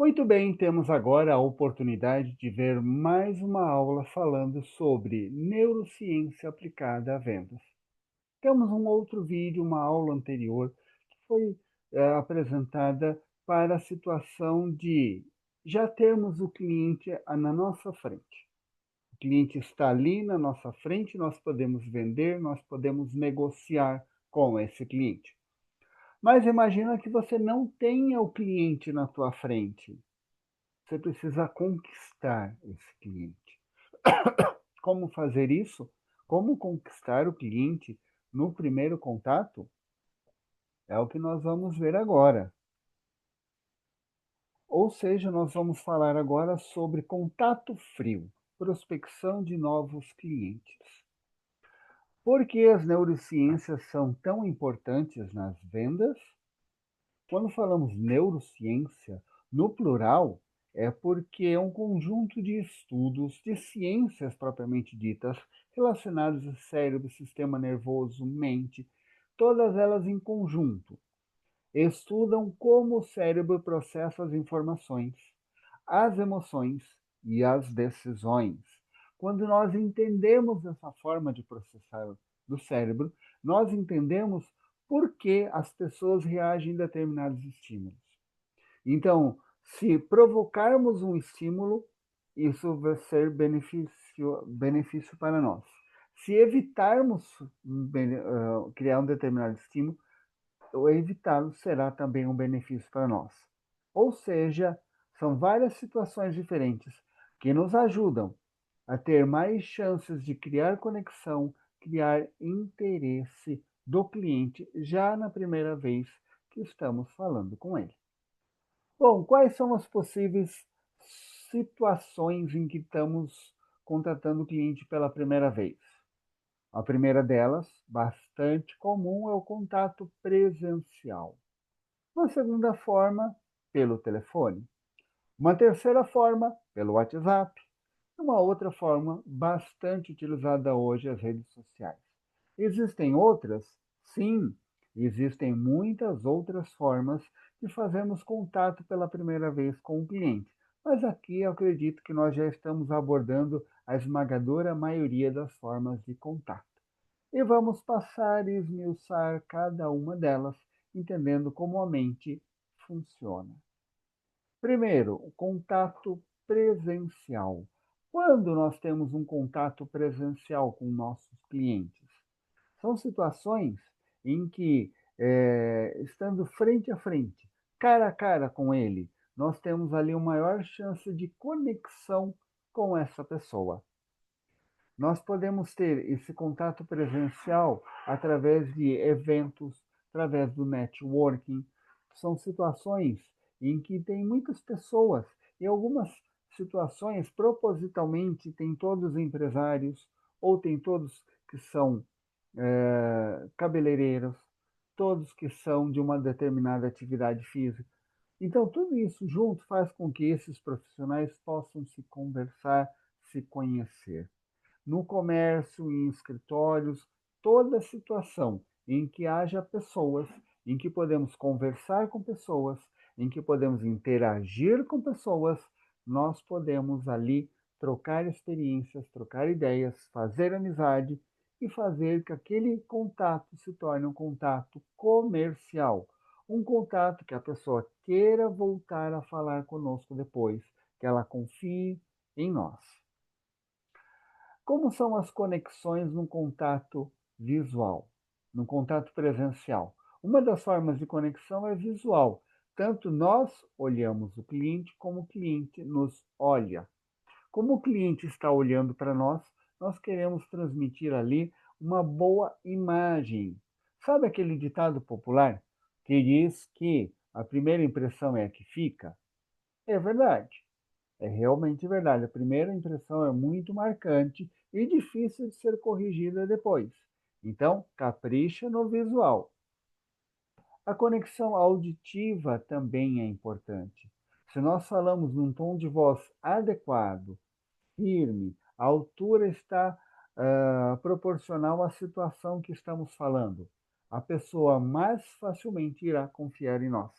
Muito bem, temos agora a oportunidade de ver mais uma aula falando sobre neurociência aplicada a vendas. Temos um outro vídeo, uma aula anterior, que foi apresentada para a situação de já termos o cliente na nossa frente. O cliente está ali na nossa frente, nós podemos vender, nós podemos negociar com esse cliente. Mas imagina que você não tenha o cliente na tua frente. Você precisa conquistar esse cliente. Como fazer isso? Como conquistar o cliente no primeiro contato? É o que nós vamos ver agora. Ou seja, nós vamos falar agora sobre contato frio, prospecção de novos clientes. Por que as neurociências são tão importantes nas vendas? Quando falamos neurociência, no plural, é porque é um conjunto de estudos de ciências propriamente ditas, relacionadas ao cérebro, sistema nervoso, mente, todas elas em conjunto. Estudam como o cérebro processa as informações, as emoções e as decisões. Quando nós entendemos essa forma de processar do cérebro, nós entendemos por que as pessoas reagem a determinados estímulos. Então, se provocarmos um estímulo, isso vai ser benefício para nós. Se evitarmos criar um determinado estímulo, ou evitá-lo será também um benefício para nós. Ou seja, são várias situações diferentes que nos ajudam a ter mais chances de criar conexão, criar interesse do cliente já na primeira vez que estamos falando com ele. Bom, quais são as possíveis situações em que estamos contratando o cliente pela primeira vez? A primeira delas, bastante comum, é o contato presencial. Uma segunda forma, pelo telefone. Uma terceira forma, pelo WhatsApp. Uma outra forma bastante utilizada hoje, as redes sociais. Existem outras? Sim, existem muitas outras formas de fazermos contato pela primeira vez com o cliente. Mas aqui eu acredito que nós já estamos abordando a esmagadora maioria das formas de contato. E vamos passar e esmiuçar cada uma delas, entendendo como a mente funciona. Primeiro, o contato presencial. Quando nós temos um contato presencial com nossos clientes? São situações em que, estando frente a frente, cara a cara com ele, nós temos ali uma maior chance de conexão com essa pessoa. Nós podemos ter esse contato presencial através de eventos, através do networking. São situações em que tem muitas pessoas, e algumas situações propositalmente tem todos empresários, ou tem todos que são cabeleireiros, todos que são de uma determinada atividade física. Então, tudo isso junto faz com que esses profissionais possam se conversar, se conhecer no comércio, em escritórios, toda situação em que haja pessoas, em que podemos conversar com pessoas, em que podemos interagir com pessoas, nós podemos ali trocar experiências, trocar ideias, fazer amizade e fazer que aquele contato se torne um contato comercial. Um contato que a pessoa queira voltar a falar conosco depois, que ela confie em nós. Como são as conexões no contato visual, no contato presencial? Uma das formas de conexão é visual. Tanto nós olhamos o cliente, como o cliente nos olha. Como o cliente está olhando para nós, nós queremos transmitir ali uma boa imagem. Sabe aquele ditado popular que diz que a primeira impressão é a que fica? É verdade. É realmente verdade. A primeira impressão é muito marcante e difícil de ser corrigida depois. Então, capricha no visual. A conexão auditiva também é importante. Se nós falamos num tom de voz adequado, firme, a altura está proporcional à situação que estamos falando, a pessoa mais facilmente irá confiar em nós.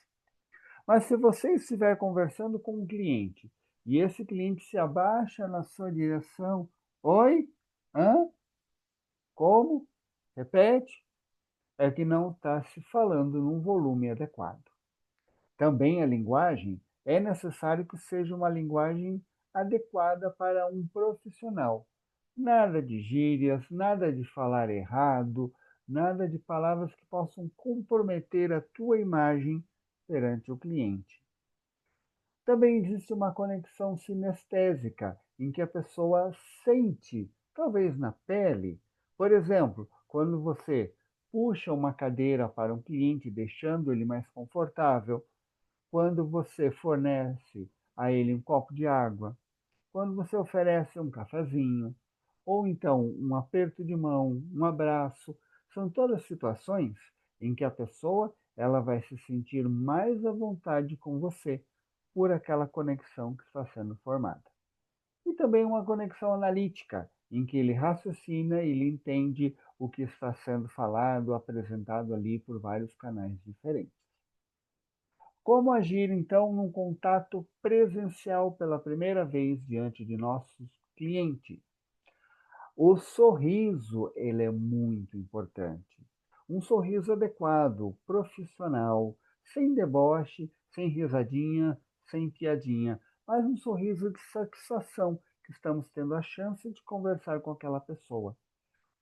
Mas se você estiver conversando com um cliente e esse cliente se abaixa na sua direção, oi? Hã? Como? Repete? É que não está se falando num volume adequado. Também a linguagem é necessário que seja uma linguagem adequada para um profissional. Nada de gírias, nada de falar errado, nada de palavras que possam comprometer a tua imagem perante o cliente. Também existe uma conexão sinestésica, em que a pessoa sente, talvez na pele. Por exemplo, quando você puxa uma cadeira para um cliente, deixando ele mais confortável, quando você fornece a ele um copo de água, quando você oferece um cafezinho, ou então um aperto de mão, um abraço, são todas situações em que a pessoa ela vai se sentir mais à vontade com você por aquela conexão que está sendo formada. E também uma conexão analítica, em que ele raciocina e ele entende o que está sendo falado, apresentado ali por vários canais diferentes. Como agir, então, num contato presencial pela primeira vez diante de nossos clientes? O sorriso, ele é muito importante. Um sorriso adequado, profissional, sem deboche, sem risadinha, sem piadinha, mas um sorriso de satisfação, que estamos tendo a chance de conversar com aquela pessoa.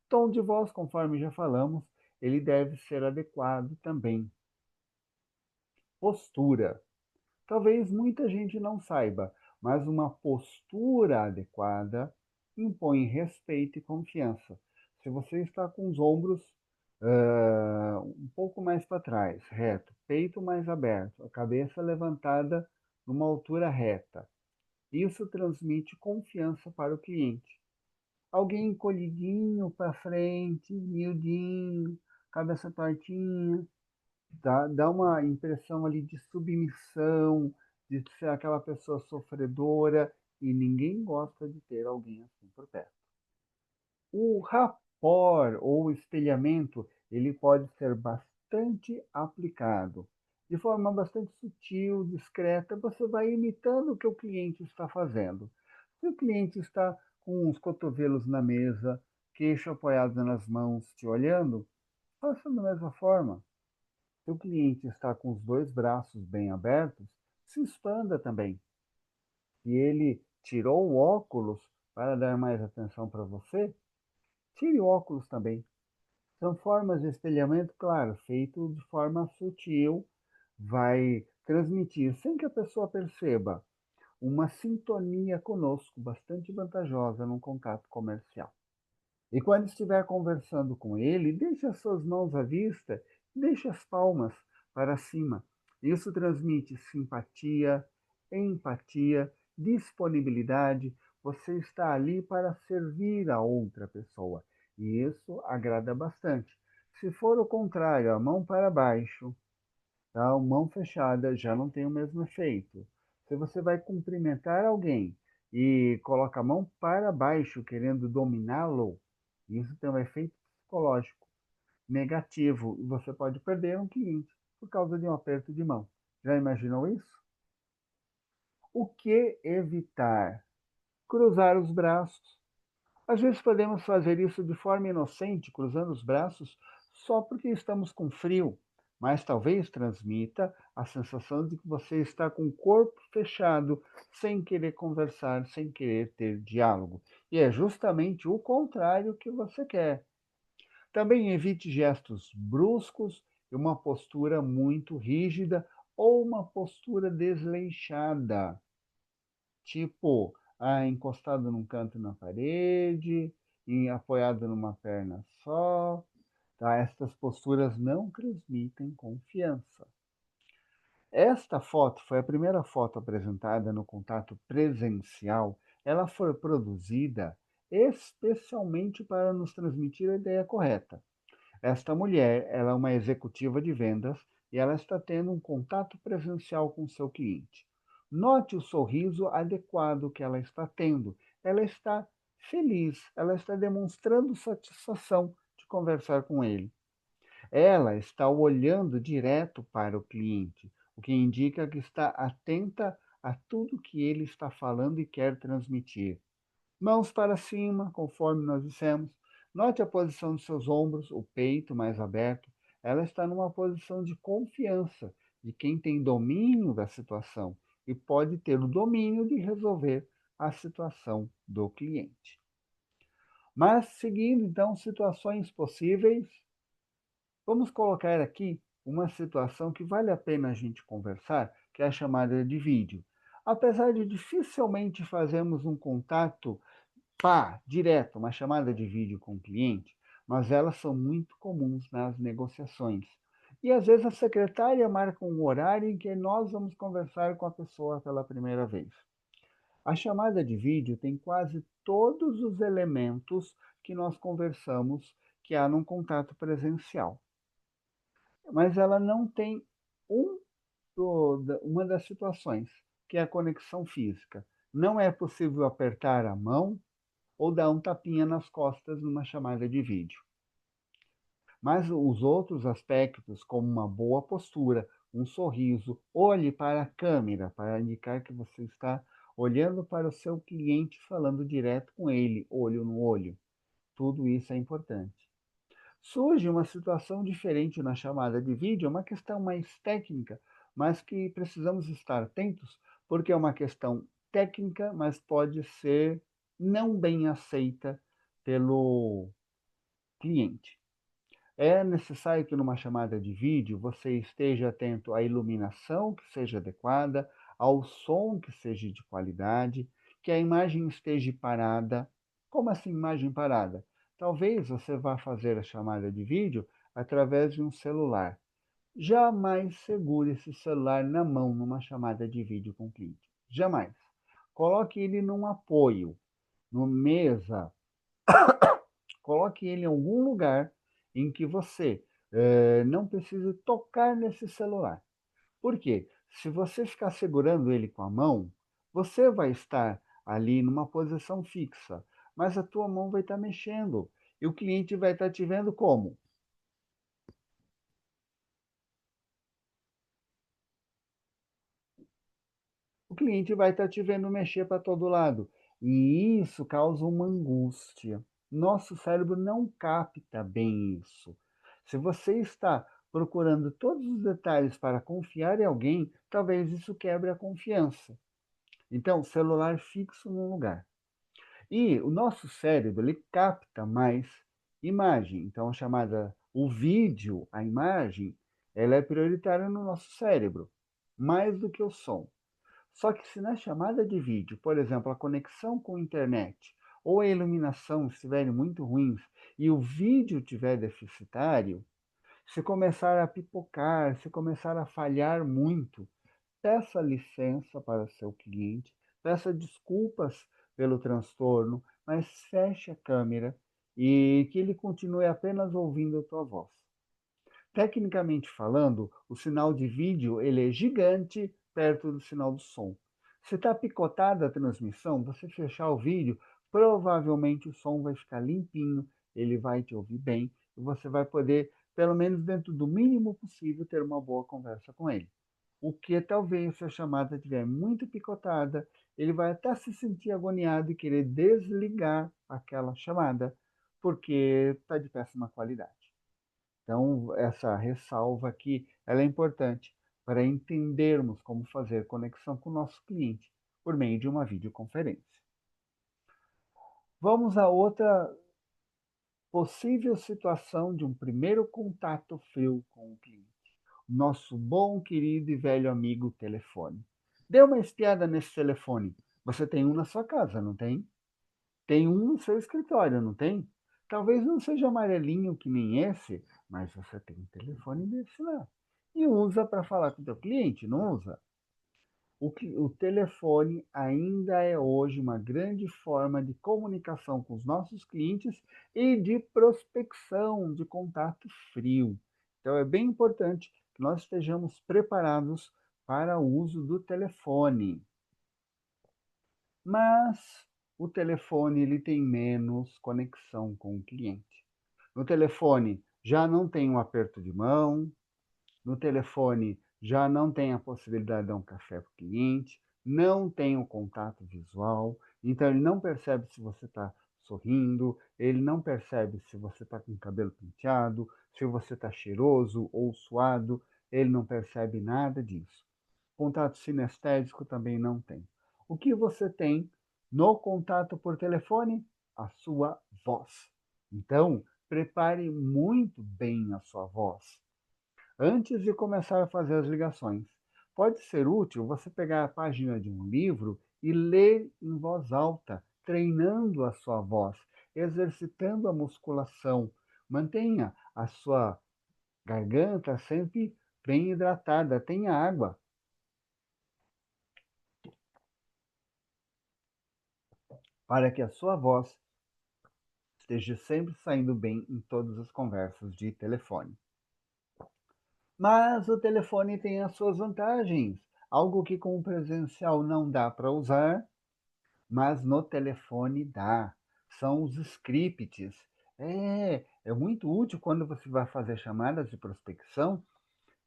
Tom de voz, conforme já falamos, ele deve ser adequado também. Postura. Talvez muita gente não saiba, mas uma postura adequada impõe respeito e confiança. Se você está com os ombros um pouco mais para trás, reto, peito mais aberto, a cabeça levantada numa altura reta, isso transmite confiança para o cliente. Alguém encolhidinho para frente, miudinho, cabeça tortinha, dá uma impressão ali de submissão, de ser aquela pessoa sofredora, e ninguém gosta de ter alguém assim por perto. O rapport ou espelhamento, ele pode ser bastante aplicado. De forma bastante sutil, discreta, você vai imitando o que o cliente está fazendo. Se o cliente está com os cotovelos na mesa, queixo apoiado nas mãos, te olhando, faça da mesma forma. Se o cliente está com os dois braços bem abertos, se expanda também. Se ele tirou o óculos para dar mais atenção para você, tire o óculos também. São formas de espelhamento, claro, feito de forma sutil, vai transmitir, sem que a pessoa perceba, uma sintonia conosco bastante vantajosa num contato comercial. E quando estiver conversando com ele, deixe as suas mãos à vista, deixe as palmas para cima. Isso transmite simpatia, empatia, disponibilidade. Você está ali para servir a outra pessoa. E isso agrada bastante. Se for o contrário, a mão para baixo, tá? A mão fechada já não tem o mesmo efeito. Se você vai cumprimentar alguém e coloca a mão para baixo, querendo dominá-lo, isso tem um efeito psicológico negativo e você pode perder um cliente por causa de um aperto de mão. Já imaginou isso? O que evitar? Cruzar os braços. Às vezes podemos fazer isso de forma inocente, cruzando os braços, só porque estamos com frio, mas talvez transmita a sensação de que você está com o corpo fechado, sem querer conversar, sem querer ter diálogo. E é justamente o contrário que você quer. Também evite gestos bruscos e uma postura muito rígida ou uma postura desleixada, tipo encostado num canto na parede, apoiado numa perna só. Tá? Estas posturas não transmitem confiança. Esta foto foi a primeira foto apresentada no contato presencial. Ela foi produzida especialmente para nos transmitir a ideia correta. Esta mulher, ela é uma executiva de vendas e ela está tendo um contato presencial com seu cliente. Note o sorriso adequado que ela está tendo. Ela está feliz, ela está demonstrando satisfação de conversar com ele. Ela está olhando direto para o cliente, o que indica que está atenta a tudo que ele está falando e quer transmitir. Mãos para cima, conforme nós dissemos. Note a posição dos seus ombros, o peito mais aberto. Ela está numa posição de confiança, de quem tem domínio da situação e pode ter o domínio de resolver a situação do cliente. Mas, seguindo então situações possíveis, vamos colocar aqui uma situação que vale a pena a gente conversar, que é a chamada de vídeo. Apesar de dificilmente fazermos um contato direto, uma chamada de vídeo com o cliente, mas elas são muito comuns nas negociações. E às vezes a secretária marca um horário em que nós vamos conversar com a pessoa pela primeira vez. A chamada de vídeo tem quase todos os elementos que nós conversamos que há num contato presencial, mas ela não tem um uma das situações, que é a conexão física. Não é possível apertar a mão ou dar um tapinha nas costas numa chamada de vídeo. Mas os outros aspectos, como uma boa postura, um sorriso, olhe para a câmera para indicar que você está olhando para o seu cliente, falando direto com ele, olho no olho. Tudo isso é importante. Surge uma situação diferente na chamada de vídeo, é uma questão mais técnica, mas que precisamos estar atentos, porque é uma questão técnica, mas pode ser não bem aceita pelo cliente. É necessário que numa chamada de vídeo você esteja atento à iluminação que seja adequada, ao som que seja de qualidade, que a imagem esteja parada. Como assim imagem parada? Talvez você vá fazer a chamada de vídeo através de um celular. Jamais segure esse celular na mão numa chamada de vídeo com o cliente. Jamais. Coloque ele num apoio, numa mesa, coloque ele em algum lugar em que você não precise tocar nesse celular. Por quê? Se você ficar segurando ele com a mão, você vai estar ali numa posição fixa, mas a tua mão vai estar mexendo e o cliente vai estar te vendo como? O cliente vai estar te vendo mexer para todo lado. E isso causa uma angústia. Nosso cérebro não capta bem isso. Se você está procurando todos os detalhes para confiar em alguém, talvez isso quebre a confiança. Então, celular fixo no lugar. E o nosso cérebro, ele capta mais imagem. Então, a chamada, o vídeo, a imagem, ela é prioritária no nosso cérebro, mais do que o som. Só que se na chamada de vídeo, por exemplo, a conexão com a internet ou a iluminação estiverem muito ruins e o vídeo estiver deficitário, se começar a pipocar, se começar a falhar muito, peça licença para seu cliente, peça desculpas pelo transtorno, mas feche a câmera e que ele continue apenas ouvindo a tua voz. Tecnicamente falando, o sinal de vídeo ele é gigante perto do sinal do som. Se está picotada a transmissão, você fechar o vídeo, provavelmente o som vai ficar limpinho, ele vai te ouvir bem e você vai poder, pelo menos dentro do mínimo possível, ter uma boa conversa com ele. O que talvez, se a chamada estiver muito picotada, ele vai até se sentir agoniado e querer desligar aquela chamada, porque está de péssima qualidade. Então, essa ressalva aqui, ela é importante para entendermos como fazer conexão com o nosso cliente por meio de uma videoconferência. Vamos a outra possível situação de um primeiro contato frio com o cliente. Nosso bom, querido e velho amigo telefone. Dê uma espiada nesse telefone. Você tem um na sua casa, não tem? Tem um no seu escritório, não tem? Talvez não seja amarelinho que nem esse, mas você tem um telefone desse lá. E usa para falar com o teu cliente, não usa? O telefone ainda é hoje uma grande forma de comunicação com os nossos clientes e de prospecção, de contato frio. Então é bem importante que nós estejamos preparados para o uso do telefone. Mas o telefone ele tem menos conexão com o cliente. No telefone já não tem um aperto de mão, no telefone já não tem a possibilidade de dar um café para o cliente, não tem o contato visual, então ele não percebe se você está sorrindo, ele não percebe se você está com o cabelo penteado, se você está cheiroso ou suado, ele não percebe nada disso. Contato sinestésico também não tem. O que você tem no contato por telefone? A sua voz. Então, prepare muito bem a sua voz antes de começar a fazer as ligações. Pode ser útil você pegar a página de um livro e ler em voz alta, treinando a sua voz, exercitando a musculação. Mantenha a sua garganta sempre bem hidratada, tenha água, para que a sua voz esteja sempre saindo bem em todas as conversas de telefone. Mas o telefone tem as suas vantagens, algo que com o presencial não dá para usar, mas no telefone dá. São os scripts. É muito útil quando você vai fazer chamadas de prospecção.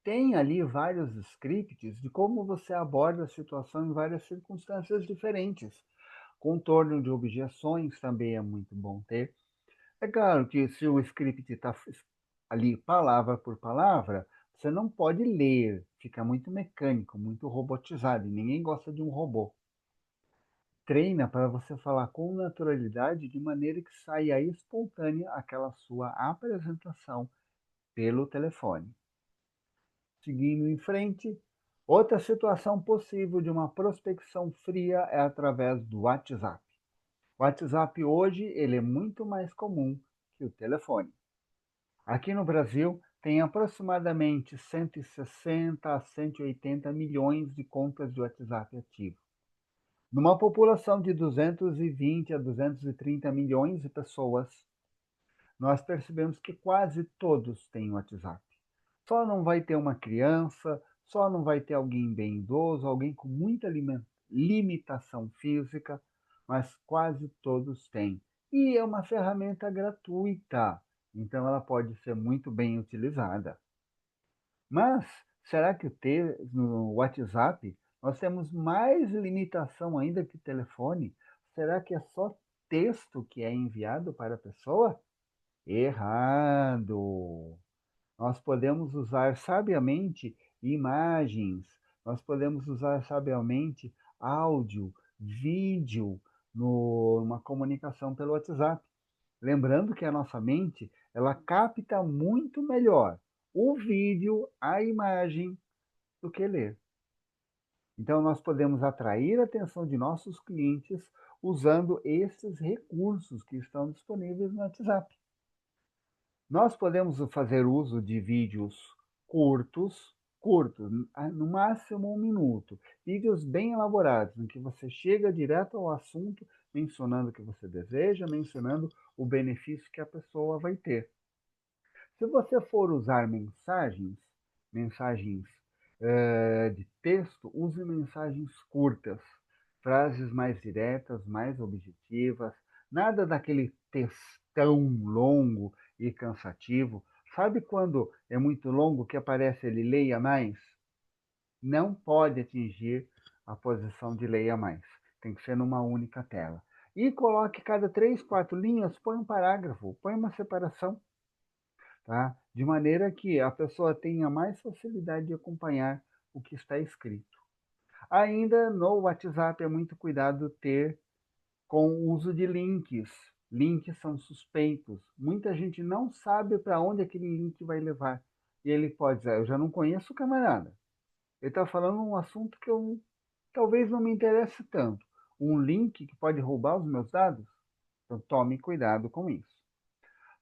Tem ali vários scripts de como você aborda a situação em várias circunstâncias diferentes. Contorno de objeções também é muito bom ter. É claro que se o script está ali palavra por palavra, você não pode ler, fica muito mecânico, muito robotizado, e ninguém gosta de um robô. Treina para você falar com naturalidade, de maneira que saia espontânea aquela sua apresentação pelo telefone. Seguindo em frente, outra situação possível de uma prospecção fria é através do WhatsApp. O WhatsApp hoje ele é muito mais comum que o telefone. Aqui no Brasil, tem aproximadamente 160 a 180 milhões de contas de WhatsApp ativas. Numa população de 220 a 230 milhões de pessoas, nós percebemos que quase todos têm WhatsApp. Só não vai ter uma criança, só não vai ter alguém bem idoso, alguém com muita limitação física, mas quase todos têm. E é uma ferramenta gratuita, então ela pode ser muito bem utilizada. Mas será que no WhatsApp nós temos mais limitação ainda que telefone? Será que é só texto que é enviado para a pessoa? Errado. Nós podemos usar sabiamente imagens, nós podemos usar sabiamente áudio, vídeo numa comunicação pelo WhatsApp. Lembrando que a nossa mente, ela capta muito melhor o vídeo, a imagem, do que ler. Então, nós podemos atrair a atenção de nossos clientes usando esses recursos que estão disponíveis no WhatsApp. Nós podemos fazer uso de vídeos curtos, no máximo 1 minuto. Vídeos bem elaborados, em que você chega direto ao assunto, mencionando o que você deseja, mencionando o benefício que a pessoa vai ter. Se você for usar mensagens de texto, use mensagens curtas, frases mais diretas, mais objetivas, nada daquele textão longo e cansativo. Sabe quando é muito longo que aparece ele leia mais? Não pode atingir a posição de leia mais. Tem que ser numa única tela. E coloque cada 3, 4 linhas, põe um parágrafo, põe uma separação, tá? De maneira que a pessoa tenha mais facilidade de acompanhar o que está escrito. Ainda no WhatsApp é muito cuidado ter com o uso de links. Links são suspeitos. Muita gente não sabe para onde aquele link vai levar. E ele pode dizer, eu já não conheço o camarada. Ele está falando um assunto que eu talvez não me interesse tanto. Um link que pode roubar os meus dados? Então tome cuidado com isso.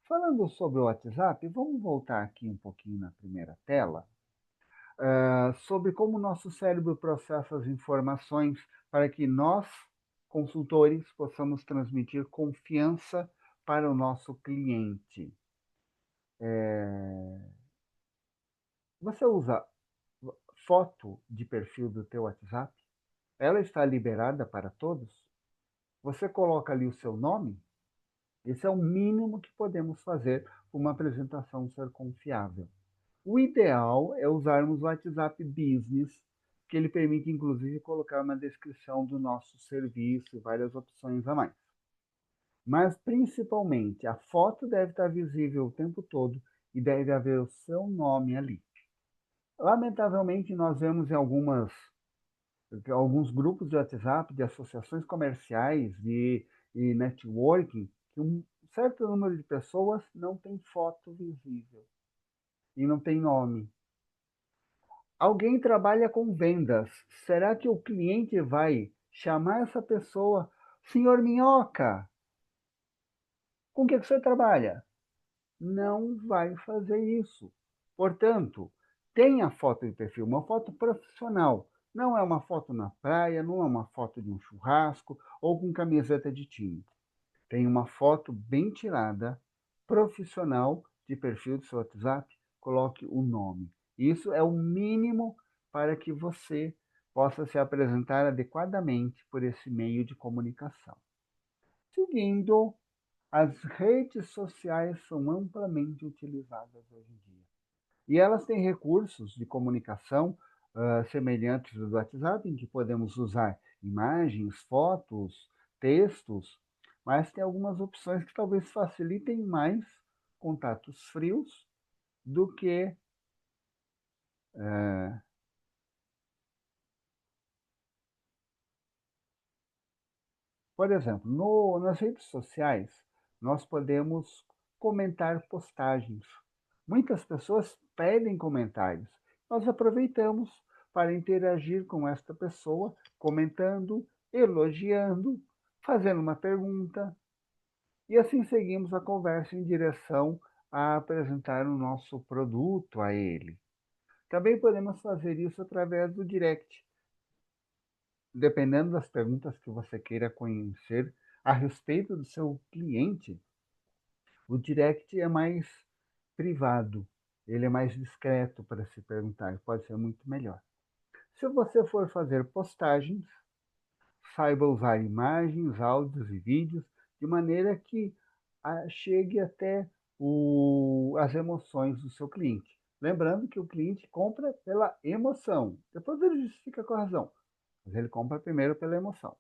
Falando sobre o WhatsApp, vamos voltar aqui um pouquinho na primeira tela, sobre como o nosso cérebro processa as informações para que nós, consultores, possamos transmitir confiança para o nosso cliente. Você usa foto de perfil do teu WhatsApp? Ela está liberada para todos? Você coloca ali o seu nome? Esse é o mínimo que podemos fazer para uma apresentação ser confiável. O ideal é usarmos o WhatsApp Business, que ele permite inclusive colocar uma descrição do nosso serviço e várias opções a mais. Mas principalmente a foto deve estar visível o tempo todo e deve haver o seu nome ali. Lamentavelmente, nós vemos em alguns grupos de WhatsApp, de associações comerciais e networking, que um certo número de pessoas não tem foto visível e não tem nome. Alguém trabalha com vendas. Será que o cliente vai chamar essa pessoa? Senhor Minhoca, com que você trabalha? Não vai fazer isso. Portanto, tenha foto de perfil, uma foto profissional. Não é uma foto na praia, não é uma foto de um churrasco ou com camiseta de time. Tem uma foto bem tirada, profissional, de perfil do seu WhatsApp, coloque o nome. Isso é o mínimo para que você possa se apresentar adequadamente por esse meio de comunicação. Seguindo, as redes sociais são amplamente utilizadas hoje em dia. E elas têm recursos de comunicação semelhantes ao do WhatsApp, em que podemos usar imagens, fotos, textos, mas tem algumas opções que talvez facilitem mais contatos frios do que uh, por exemplo, nas redes sociais, nós podemos comentar postagens. Muitas pessoas pedem comentários. Nós aproveitamos para interagir com esta pessoa, comentando, elogiando, fazendo uma pergunta, e assim seguimos a conversa em direção a apresentar o nosso produto a ele. Também podemos fazer isso através do direct, dependendo das perguntas que você queira conhecer a respeito do seu cliente. O direct é mais privado, ele é mais discreto para se perguntar, pode ser muito melhor. Se você for fazer postagens, saiba usar imagens, áudios e vídeos de maneira que chegue até as emoções do seu cliente. Lembrando que o cliente compra pela emoção, depois ele justifica com a razão, mas ele compra primeiro pela emoção.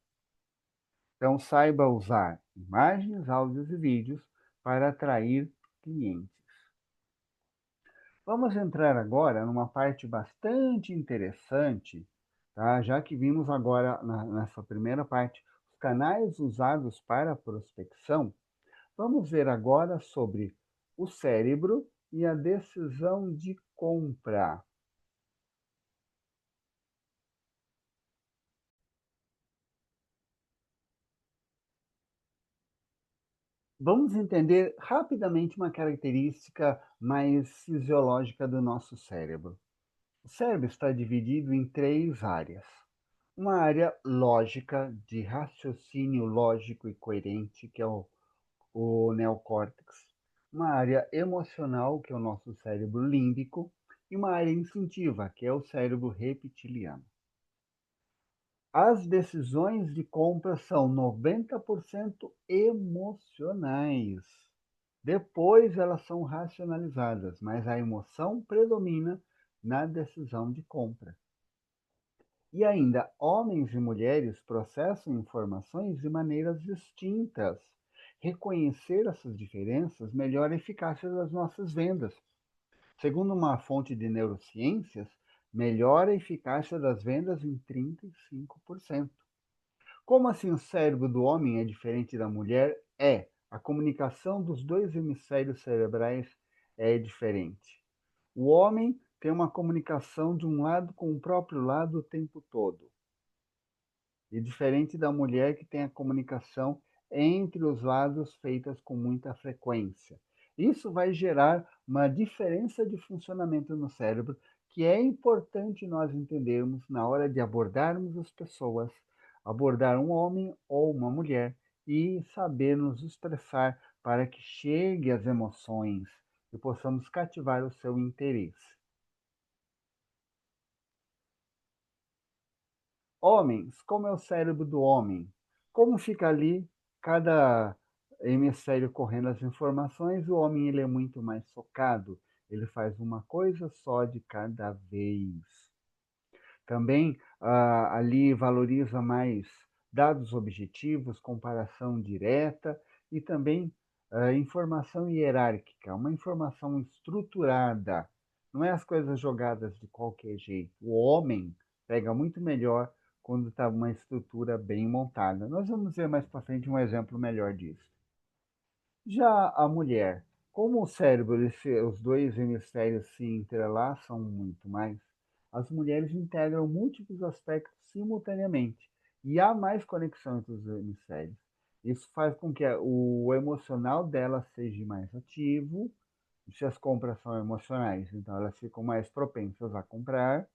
Então, saiba usar imagens, áudios e vídeos para atrair clientes. Vamos entrar agora numa parte bastante interessante, tá? Já que vimos agora nessa primeira parte os canais usados para prospecção, vamos ver agora sobre o cérebro e a decisão de compra. Vamos entender rapidamente uma característica mais fisiológica do nosso cérebro. O cérebro está dividido em três áreas. Uma área lógica, de raciocínio lógico e coerente, que é o neocórtex. Uma área emocional, que é o nosso cérebro límbico. E uma área instintiva, que é o cérebro reptiliano. As decisões de compra são 90% emocionais. Depois elas são racionalizadas, mas a emoção predomina na decisão de compra. E ainda, homens e mulheres processam informações de maneiras distintas. Reconhecer essas diferenças melhora a eficácia das nossas vendas. Segundo uma fonte de neurociências, melhora a eficácia das vendas em 35%. Como assim o cérebro do homem é diferente da mulher? A comunicação dos dois hemisférios cerebrais é diferente. O homem tem uma comunicação de um lado com o próprio lado o tempo todo. E diferente da mulher que tem a comunicação entre os lados feitas com muita frequência. Isso vai gerar uma diferença de funcionamento no cérebro que é importante nós entendermos na hora de abordarmos as pessoas, abordar um homem ou uma mulher e saber nos expressar para que chegue às emoções e possamos cativar o seu interesse. Homens, como é o cérebro do homem? Como fica ali cada hemisfério correndo as informações? O homem ele é muito mais focado, Ele faz uma coisa só de cada vez. Também, ali valoriza mais dados objetivos, comparação direta e também, informação hierárquica, uma informação estruturada, não é as coisas jogadas de qualquer jeito. O homem pega muito melhor quando está uma estrutura bem montada. Nós vamos ver mais para frente um exemplo melhor disso. Já a mulher, como o cérebro, os dois hemisférios se entrelaçam muito mais, as mulheres integram múltiplos aspectos simultaneamente e há mais conexão entre os hemisférios. Isso faz com que o emocional dela seja mais ativo, se as compras são emocionais, então elas ficam mais propensas a comprar,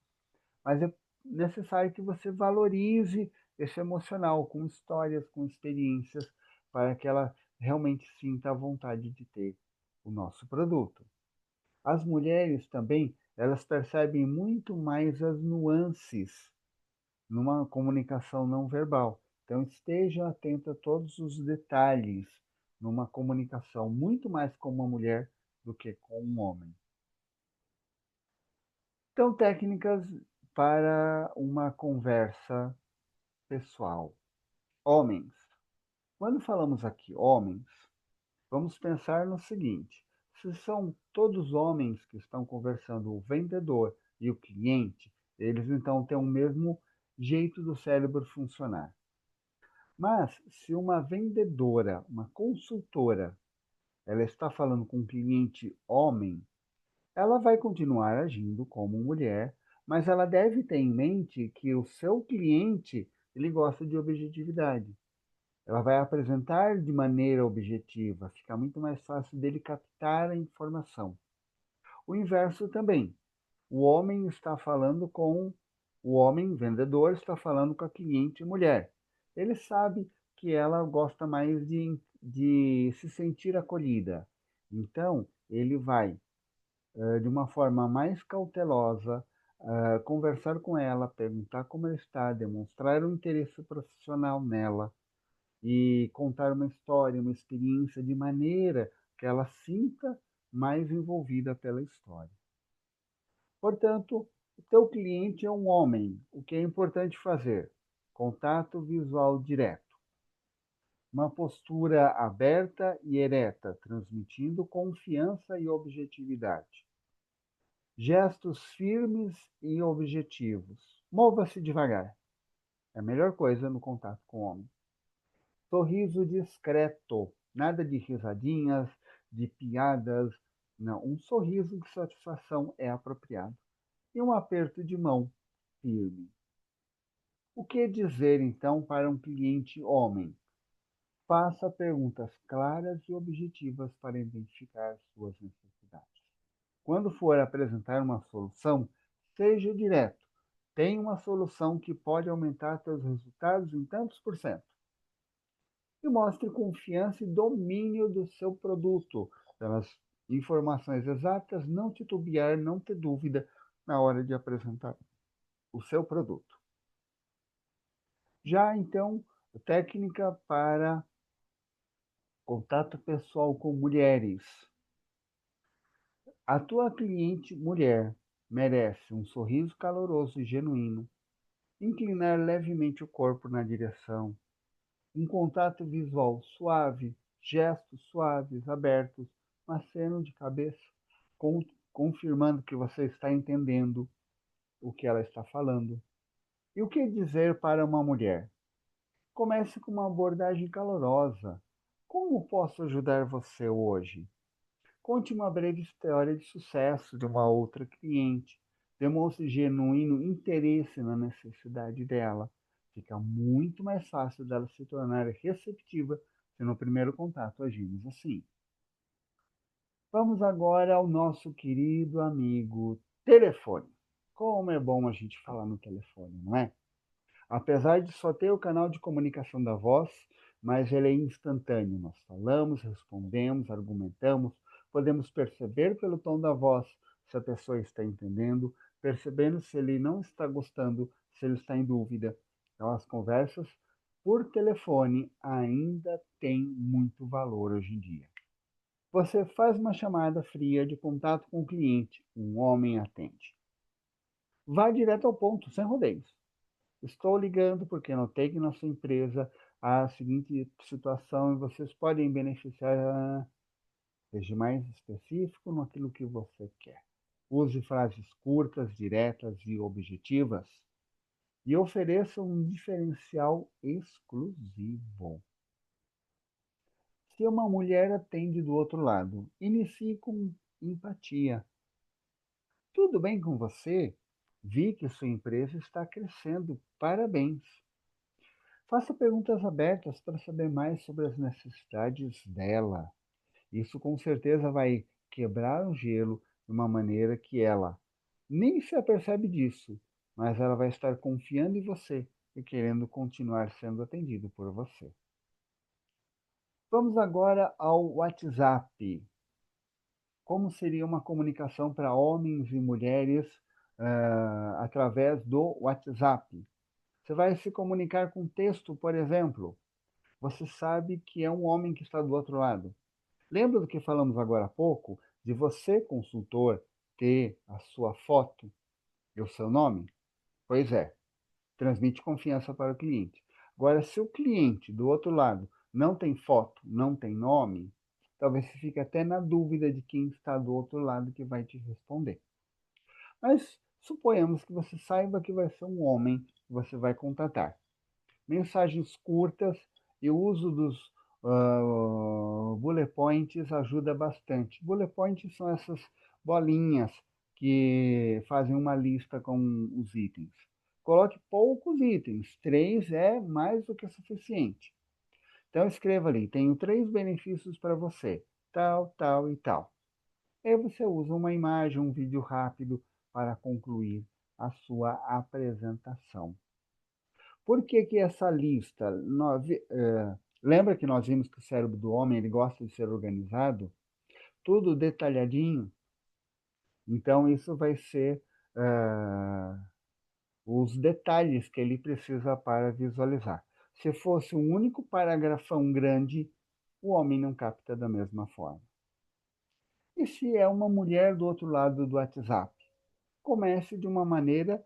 mas é necessário que você valorize esse emocional com histórias, com experiências, para que ela realmente sinta a vontade de ter o nosso produto. As mulheres também, elas percebem muito mais as nuances numa comunicação não verbal. Então, esteja atento a todos os detalhes numa comunicação, muito mais com uma mulher do que com um homem. Então, técnicas para uma conversa pessoal. Homens. Quando falamos aqui homens, vamos pensar no seguinte: se são todos homens que estão conversando, o vendedor e o cliente, eles então têm o mesmo jeito do cérebro funcionar. Mas se uma vendedora, uma consultora, ela está falando com um cliente homem, ela vai continuar agindo como mulher, mas ela deve ter em mente que o seu cliente, ele gosta de objetividade. Ela vai apresentar de maneira objetiva, fica muito mais fácil dele captar a informação. O inverso também. O homem está falando com o homem vendedor está falando com a cliente mulher. Ele sabe que ela gosta mais de se sentir acolhida. Então, ele vai, de uma forma mais cautelosa, conversar com ela, perguntar como ela está, demonstrar um interesse profissional nela e contar uma história, uma experiência, de maneira que ela sinta mais envolvida pela história. Portanto, o teu cliente é um homem. O que é importante fazer? Contato visual direto. Uma postura aberta e ereta, transmitindo confiança e objetividade. Gestos firmes e objetivos. Mova-se devagar. É a melhor coisa no contato com o homem. Sorriso discreto, nada de risadinhas, de piadas, não. Um sorriso de satisfação é apropriado. E um aperto de mão firme. O que dizer então para um cliente homem? Faça perguntas claras e objetivas para identificar suas necessidades. Quando for apresentar uma solução, seja direto. Tem uma solução que pode aumentar seus resultados em tantos por cento. E mostre confiança e domínio do seu produto, pelas informações exatas, não titubear, não ter dúvida na hora de apresentar o seu produto. Já então, técnica para contato pessoal com mulheres. A tua cliente mulher merece um sorriso caloroso e genuíno, inclinar levemente o corpo na direção, um contato visual suave, gestos suaves, abertos, um aceno de cabeça, confirmando que você está entendendo o que ela está falando. E o que dizer para uma mulher? Comece com uma abordagem calorosa. Como posso ajudar você hoje? Conte uma breve história de sucesso de uma outra cliente. Demonstre genuíno interesse na necessidade dela. Fica muito mais fácil dela se tornar receptiva se no primeiro contato agimos assim. Vamos agora ao nosso querido amigo telefone. Como é bom a gente falar no telefone, não é? Apesar de só ter o canal de comunicação da voz, mas ele é instantâneo. Nós falamos, respondemos, argumentamos, podemos perceber pelo tom da voz se a pessoa está entendendo, percebendo se ele não está gostando, se ele está em dúvida. Então, as conversas por telefone ainda têm muito valor hoje em dia. Você faz uma chamada fria de contato com o cliente. Um homem atende. Vá direto ao ponto, sem rodeios. Estou ligando porque notei que na sua empresa há a seguinte situação e vocês podem beneficiar. Seja mais específico naquilo que você quer. Use frases curtas, diretas e objetivas e ofereça um diferencial exclusivo. Se uma mulher atende do outro lado, inicie com empatia. Tudo bem com você? Vi que sua empresa está crescendo. Parabéns. Faça perguntas abertas para saber mais sobre as necessidades dela. Isso com certeza vai quebrar o gelo de uma maneira que ela nem se apercebe disso, mas ela vai estar confiando em você e querendo continuar sendo atendido por você. Vamos agora ao WhatsApp. Como seria uma comunicação para homens e mulheres através do WhatsApp? Você vai se comunicar com texto, por exemplo. Você sabe que é um homem que está do outro lado. Lembra do que falamos agora há pouco, de você, consultor, ter a sua foto e o seu nome? Pois é, transmite confiança para o cliente. Agora, se o cliente do outro lado não tem foto, não tem nome, talvez você fique até na dúvida de quem está do outro lado que vai te responder. Mas suponhamos que você saiba que vai ser um homem que você vai contratar. Mensagens curtas e o uso dos bullet points ajuda bastante. Bullet points são essas bolinhas que fazem uma lista com os itens. Coloque poucos itens, 3 é mais do que suficiente. Então escreva ali, tenho 3 benefícios para você, tal, tal e tal. Aí você usa uma imagem, um vídeo rápido para concluir a sua apresentação. Por que que essa lista? Lembra que nós vimos que o cérebro do homem ele gosta de ser organizado? Tudo detalhadinho. Então, isso vai ser os detalhes que ele precisa para visualizar. Se fosse um único paragrafão grande, o homem não capta da mesma forma. E se é uma mulher do outro lado do WhatsApp? Comece de uma maneira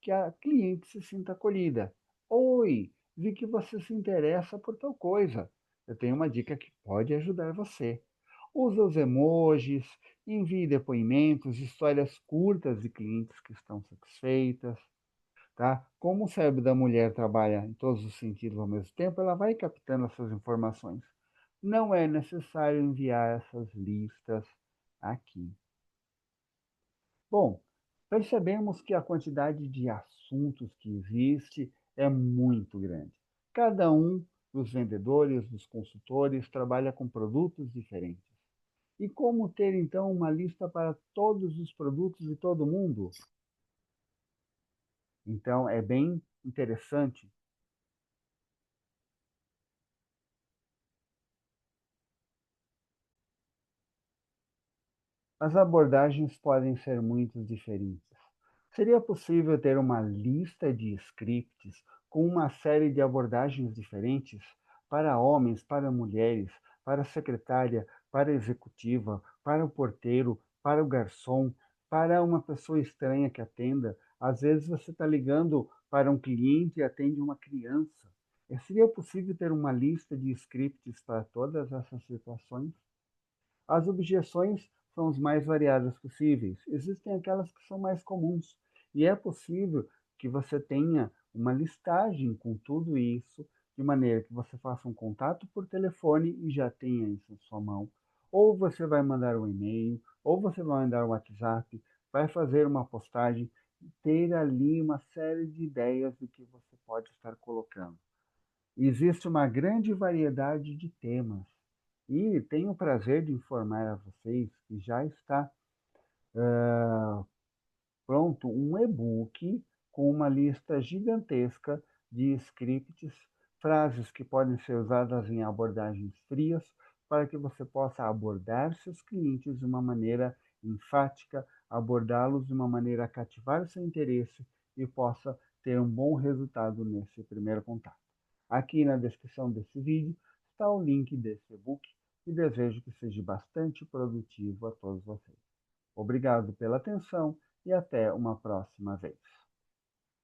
que a cliente se sinta acolhida. Oi, vi que você se interessa por tal coisa. Eu tenho uma dica que pode ajudar você. Use os emojis, envie depoimentos, histórias curtas de clientes que estão satisfeitas, tá? Como o cérebro da mulher trabalha em todos os sentidos ao mesmo tempo, ela vai captando essas informações. Não é necessário enviar essas listas aqui. Bom, percebemos que a quantidade de assuntos que existe é muito grande. Cada um dos vendedores, dos consultores, trabalha com produtos diferentes. E como ter, então, uma lista para todos os produtos de todo mundo? Então, é bem interessante. As abordagens podem ser muito diferentes. Seria possível ter uma lista de scripts com uma série de abordagens diferentes para homens, para mulheres, para a secretária, para a executiva, para o porteiro, para o garçom, para uma pessoa estranha que atenda? Às vezes você está ligando para um cliente e atende uma criança. Seria possível ter uma lista de scripts para todas essas situações? As objeções são as mais variadas possíveis. Existem aquelas que são mais comuns. E é possível que você tenha uma listagem com tudo isso, de maneira que você faça um contato por telefone e já tenha isso em sua mão. Ou você vai mandar um e-mail, ou você vai mandar um WhatsApp, vai fazer uma postagem, ter ali uma série de ideias do que você pode estar colocando. Existe uma grande variedade de temas. E tenho o prazer de informar a vocês que já está pronto um e-book com uma lista gigantesca de scripts, frases que podem ser usadas em abordagens frias, para que você possa abordar seus clientes de uma maneira enfática, abordá-los de uma maneira a cativar seu interesse e possa ter um bom resultado nesse primeiro contato. Aqui na descrição desse vídeo está o link desse e-book e desejo que seja bastante produtivo a todos vocês. Obrigado pela atenção e até uma próxima vez.